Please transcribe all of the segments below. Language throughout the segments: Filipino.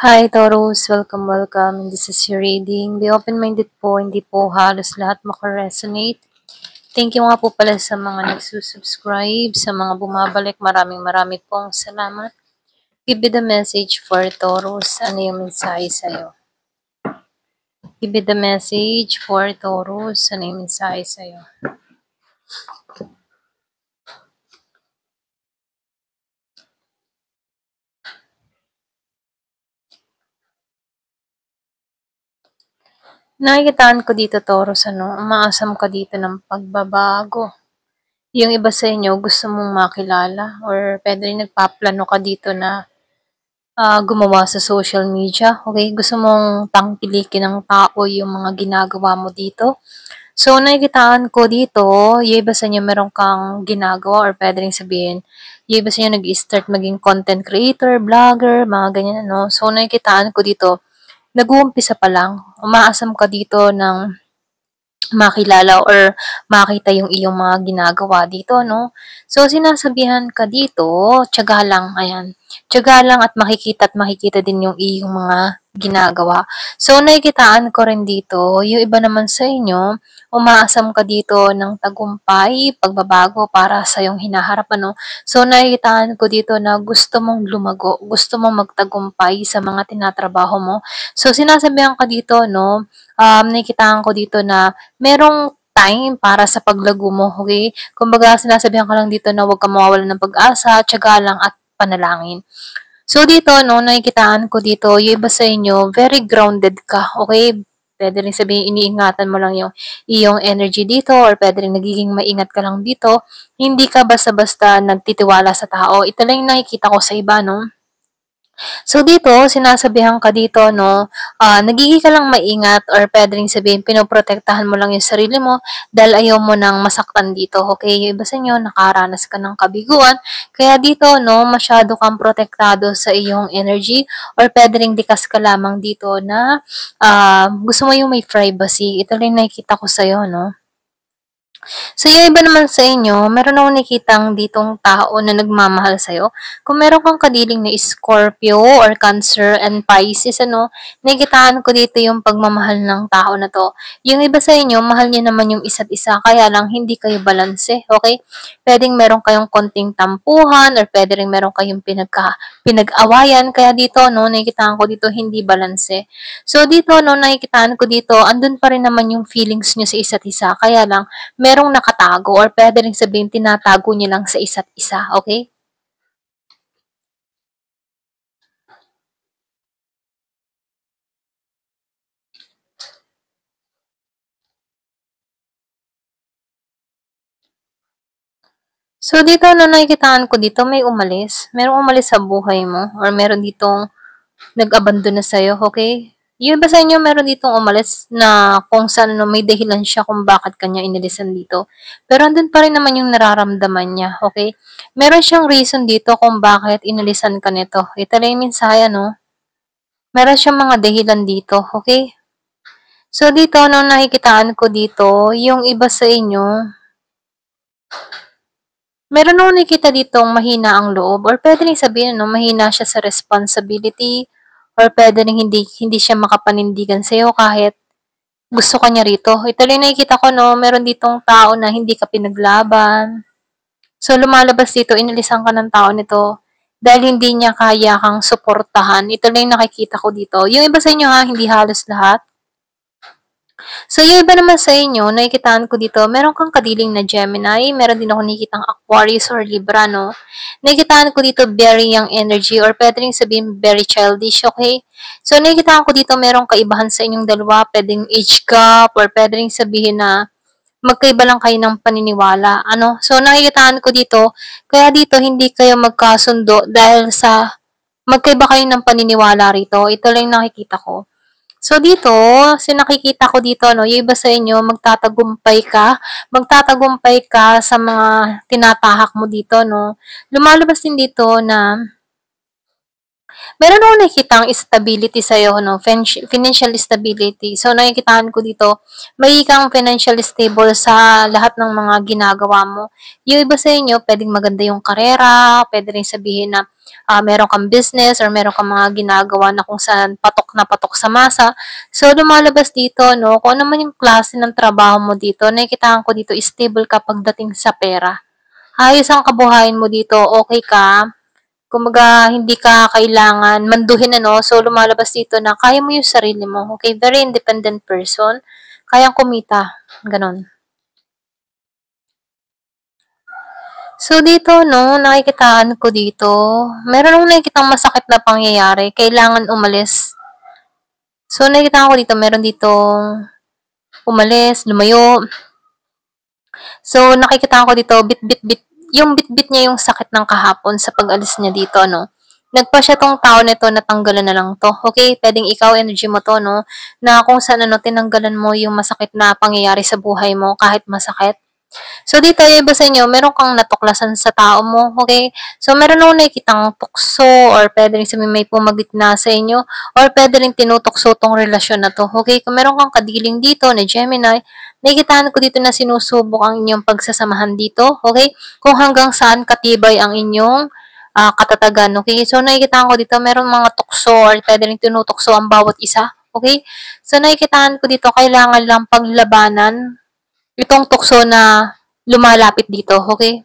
Hi Taurus, welcome. This is your reading. Be open-minded po, hindi po halos lahat makaresonate. Thank you nga po pala sa mga nagsusubscribe, sa mga bumabalik. Maraming pong salamat. Give me the message for Taurus. Ano yung mensahe sa'yo? Give me the message for Taurus. Ano yung mensahe sa'yo? Nakikitaan ko dito, Taurus, umaasam ka dito ng pagbabago. Yung iba sa inyo, gusto mong makilala or pwede rin nagpaplano ka dito na gumawa sa social media. Okay? Gusto mong tangkilikin ng tao yung mga ginagawa mo dito. So, nakikitaan ko dito, yung iba sa inyo meron kang ginagawa or pwede rin sabihin, yung iba sa inyo nag-start maging content creator, vlogger, mga ganyan, ano. So, nakikitaan ko dito, nag-uumpisa pa lang, umaasam ka dito ng makilala or makita yung iyong mga ginagawa dito, no? So, sinasabihan ka dito, tiyaga lang, ayan. Tiyaga lang at makikita din yung iyong mga ginagawa. So, nakikitaan ko rin dito, yung iba naman sa inyo, umaasam ka dito ng tagumpay, pagbabago para sa iyong hinaharap, ano? So, nakikitaan ko dito na gusto mong lumago, gusto mong magtagumpay sa mga tinatrabaho mo. So, sinasabihan ka dito, no? Nakikitaan ko dito na merong time para sa paglago mo, okay? Kumbaga, sinasabihan ka lang dito na huwag kang mawawalan ng pag-asa, tiyaga lang at panalangin. So, dito, no, nakikitaan ko dito, yung iba sa inyo, very grounded ka, okay? Pwede rin sabihin, iniingatan mo lang yung iyong energy dito or pwede rin nagiging maingat ka lang dito. Hindi ka basta-basta nagtitiwala sa tao. Ito lang yung nakikita ko sa iba, no? So dito, sinasabihan ka dito, no, nagiging ka lang maingat or pwede rin sabihin, pinoprotektahan mo lang yung sarili mo dahil ayaw mo nang masaktan dito, okay? Yung iba sa inyo, nakaranas ka ng kabiguan, kaya dito, no, masyado kang protektado sa iyong energy or pwede rin dikas ka lamang dito na gusto mo yung may privacy. Ito rin nakikita ko sa'yo, no? So, yung iba naman sa inyo, meron akong nakitang ditong tao na nagmamahal sa'yo. Kung meron kang kadiling na Scorpio or Cancer and Pisces, ano, nakikitaan ko dito yung pagmamahal ng tao na to. Yung iba sa inyo, mahal niya naman yung isa't isa, kaya lang hindi kayo balanse, okay? Pwedeng meron kayong konting tampuhan or pwede rin meron kayong pinag-awayan, kaya dito, no, nakikitaan ko dito hindi balanse. So, dito, no, nakikitaan ko dito, andun pa rin naman yung feelings nyo sa isa't isa, kaya lang, merong nakatago or pwede rin sabihin tinatago niyo lang sa isa't isa, okay? So, dito na nakikitaan ko dito, may umalis. Merong umalis sa buhay mo or meron ditong nag-abandon na sa'yo, okay? Yung iba sa inyo, meron ditong umalis na kung saan may dahilan siya kung bakit kanya inilisan dito. Pero andun pa rin naman yung nararamdaman niya, okay? Meron siyang reason dito kung bakit inilisan ka nito. Ito lang yung mensahe, no? Meron siyang mga dahilan dito, okay? So, dito, nung nakikitaan ko dito, yung iba sa inyo, meron akong nakikita ditong mahina ang loob or pwede rin sabihin, no, mahina siya sa responsibility or pwede rin hindi siya makapanindigan sa'yo kahit gusto ka niya rito. Ito rin nakikita ko, no, meron ditong tao na hindi ka pinaglaban. So, lumalabas dito, inilisan ka ng tao nito dahil hindi niya kaya kang suportahan. Ito lang yung nakikita ko dito. Yung iba sa inyo ha, hindi halos lahat. So, yung iba naman sa inyo, nakikitaan ko dito, meron kang kadiling na Gemini, meron din ako nakikitang Aquarius or Libra, no? Nakikitaan ko dito, very young energy, or pwede rin sabihin, very childish, okay? So, nakikitaan ko dito, merong kaibahan sa inyong dalawa, pwedeng age gap, or pwede rin sabihin na magkaiba lang kayo ng paniniwala, ano? So, nakikitaan ko dito, kaya dito, hindi kayo magkasundo dahil sa magkaiba kayo ng paniniwala rito. Ito lang yung nakikita ko. So dito, nakikita ko dito, no, yung iba sa inyo, magtatagumpay ka sa mga tinatahak mo dito, no. Lumalabas din dito na Meron akong nakikitang stability sa'yo, no? Financial stability. So, nakikitaan ko dito, may kang financially stable sa lahat ng mga ginagawa mo. Yung iba sa inyo, pwedeng maganda yung karera, pwede rin sabihin na meron kang business or meron kang mga ginagawa na kung saan patok na patok sa masa. So, lumalabas dito, no? Kung ano man yung klase ng trabaho mo dito, nakikitaan ko dito, stable ka pagdating sa pera. Ayos ang kabuhayan mo dito, okay ka, kumbaga hindi ka kailangan manduhin ano, so lumalabas dito na kaya mo yung sarili mo, okay? Very independent person, kayang kumita, ganon. So dito, no, nakikitaan ko dito, meron akong nakikitang masakit na pangyayari, kailangan umalis. So nakikitaan ko dito, meron ditong umalis, lumayo. So nakikita ko dito, yung bit niya yung sakit ng kahapon sa pag-alis niya dito, no? Nagpa siya tong tao nito na tanggalan na lang to. Okay? Pwedeng ikaw, energy mo to, no? Na kung saan, ano, tinanggalan mo yung masakit na pangyayari sa buhay mo, kahit masakit. So, dito, yung iba sa inyo, meron kang natuklasan sa tao mo, okay? So, meron akong nakikitang tukso or pwede rin sabihin may pumagitna sa inyo or pwede rin tinutukso tong relasyon na to, okay? Kung meron kang kadiling dito na Gemini, nakikitaan ko dito na sinusubok ang inyong pagsasamahan dito, okay? Kung hanggang saan katibay ang inyong katatagan, okay? So, nakikitaan ko dito, meron mga tukso or pwede rin tinutukso ang bawat isa, okay? So, nakikitaan ko dito, kailangan lang paglabanan itong tukso na lumalapit dito, okay?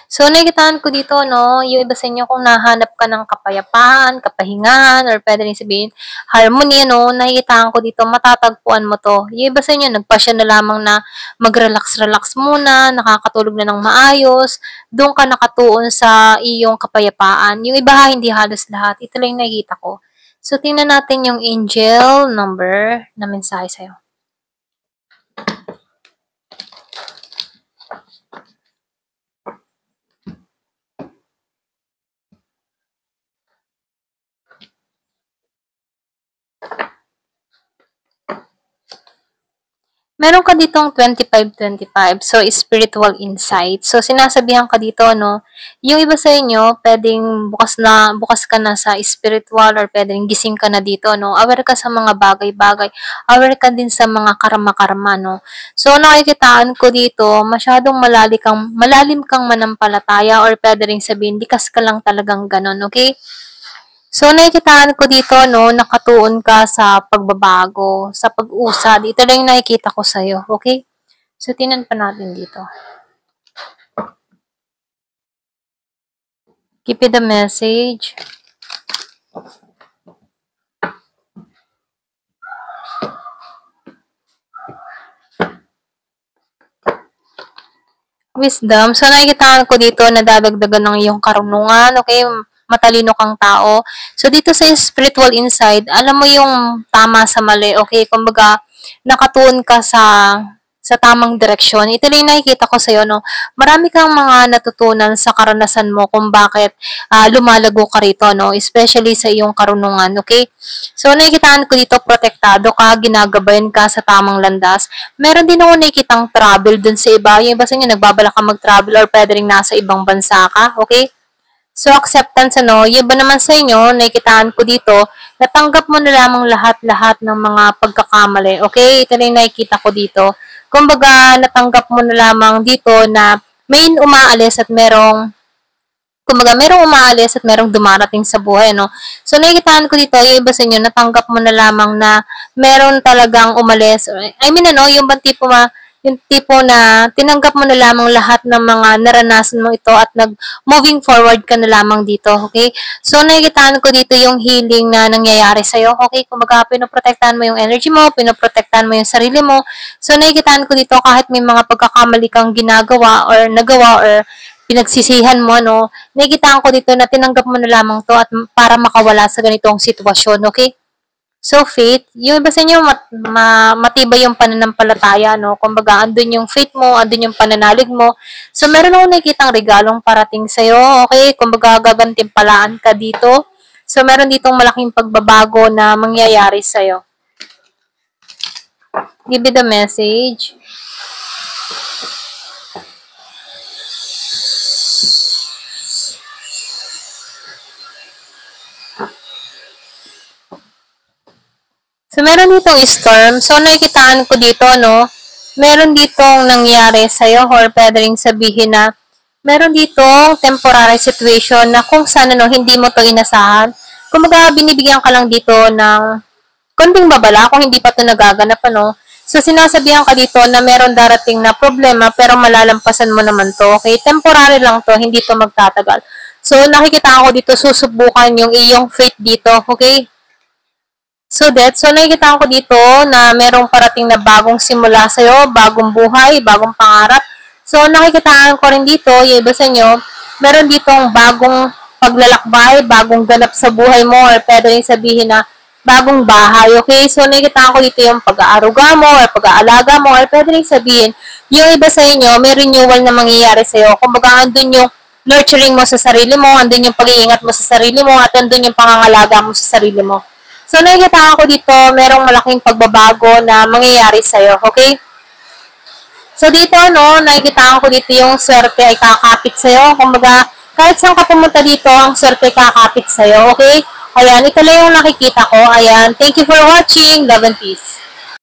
So, nakikitaan ko dito, no, yung iba sa inyo kung nahanap ka ng kapayapaan, kapahingahan, or pwede rin sabihin, harmony, no, nakikitaan ko dito, matatagpuan mo to. Yung iba sa inyo, nagpasya na lamang na mag-relax-relax muna, nakakatulog na ng maayos, doon ka nakatuon sa iyong kapayapaan. Yung iba, hindi halos lahat. Ito lang yung nakikita ko. So, tingnan natin yung angel number na mensahe sa'yo. Meron ka ditong 25-25. So, spiritual insight. So, sinasabihan ka dito, no, yung iba sa inyo, pwedeng bukas ka na sa spiritual or pwedeng gising ka na dito, no. Aware ka sa mga bagay-bagay. Aware ka din sa mga karma-karma, no. So, nakikitaan ko dito, masyadong malalim kang manampalataya or pwede rin sabihin, likas ka lang talagang ganon, okay? So, nakikitaan ko dito, no, nakatuon ka sa pagbabago, sa pag-usad. Ito lang yung nakikita ko sa'yo, okay? So, tinan pa natin dito. Keep it the message. Wisdom. So, nakikitaan ko dito na dadagdagan ng iyong karunungan, okay? Matalino kang tao. So, dito sa spiritual insight, alam mo yung tama sa mali, okay? Kumbaga, nakatuon ka sa tamang direksyon. Ito lang yung nakikita ko sa'yo, no? Marami kang mga natutunan sa karanasan mo kung bakit lumalago ka rito, no? Especially sa iyong karunungan, okay? So, nakikitaan ko dito, protektado ka, ginagabayan ka sa tamang landas. Meron din ako nakikitang travel dun sa iba. Yung iba sa inyo, nagbabala ka mag-travel or pwede rin nasa ibang bansa ka, okay? So, acceptance, ano, yung iba naman sa inyo, nakikitaan ko dito, natanggap mo na lamang lahat-lahat ng mga pagkakamali, okay? Ito na yung nakikita ko dito. Kumbaga, natanggap mo na lamang dito na may umaalis at merong umaalis at merong dumarating sa buhay, no? So, nakikitaan ko dito, yung iba sa inyo, natanggap mo na lamang na meron talagang umalis. I mean, ano, yung tipo na tinanggap mo na lamang lahat ng mga naranasan mo ito at moving forward ka na lamang dito, okay? So, nakikitaan ko dito yung healing na nangyayari sa'yo, okay? Kumbaga, pinoprotektahan mo yung energy mo, pinoprotektahan mo yung sarili mo. So, nakikitaan ko dito kahit may mga pagkakamali kang ginagawa or nagawa or pinagsisihan mo, no? Nakikitaan ko dito na tinanggap mo na lamang to at para makawala sa ganitong sitwasyon, okay? So, faith, yung iba sa inyo, matibay yung pananampalataya, no? Kumbaga, andun yung faith mo, andun yung pananalig mo. So, meron akong nakikitang regalong parating sa'yo, okay? Kumbaga, gagantimpalaan ka dito. So, meron ditong malaking pagbabago na mangyayari sa'yo. Give me the message. So, meron ditong storm. So, nakikitaan ko dito, no? Meron ditong nangyari sa'yo or pwede rin sabihin na meron ditong temporary situation na kung saan, no, hindi mo to inasahan. Kumbaga, binibigyan ka lang dito ng konting babala kung hindi pa to nagaganap, ano? So, sinasabihan ka dito na meron darating na problema pero malalampasan mo naman to. Okay? Temporary lang to, hindi to magtatagal. So, nakikita ko dito, susubukan yung iyong faith dito. Okay? So, nakikita ko dito na merong parating na bagong simula sa'yo, bagong buhay, bagong pangarap. So, nakikitaan ko rin dito, yung iba sa inyo, meron ditong bagong paglalakbay, bagong ganap sa buhay mo, or pwede rin sabihin na bagong bahay, okay? So, nakikita ko dito yung pag-aaruga mo, or pag-aalaga mo, or pwede rin sabihin, yung iba sa inyo, may renewal na mangyayari sa'yo. Kumbaga, andun yung nurturing mo sa sarili mo, andun yung pag-iingat mo sa sarili mo, at andun yung pangangalaga mo sa sarili mo. So, nakikita ko dito, merong malaking pagbabago na mangyayari sa'yo, okay? So, dito, no, nakikita ko dito yung swerte ay kakapit sa'yo. Kumbaga, kahit saan ka pumunta dito, ang swerte ay kakapit sa'yo, okay? Ayan, ito lang yung nakikita ko. Ayan, thank you for watching. Love and peace.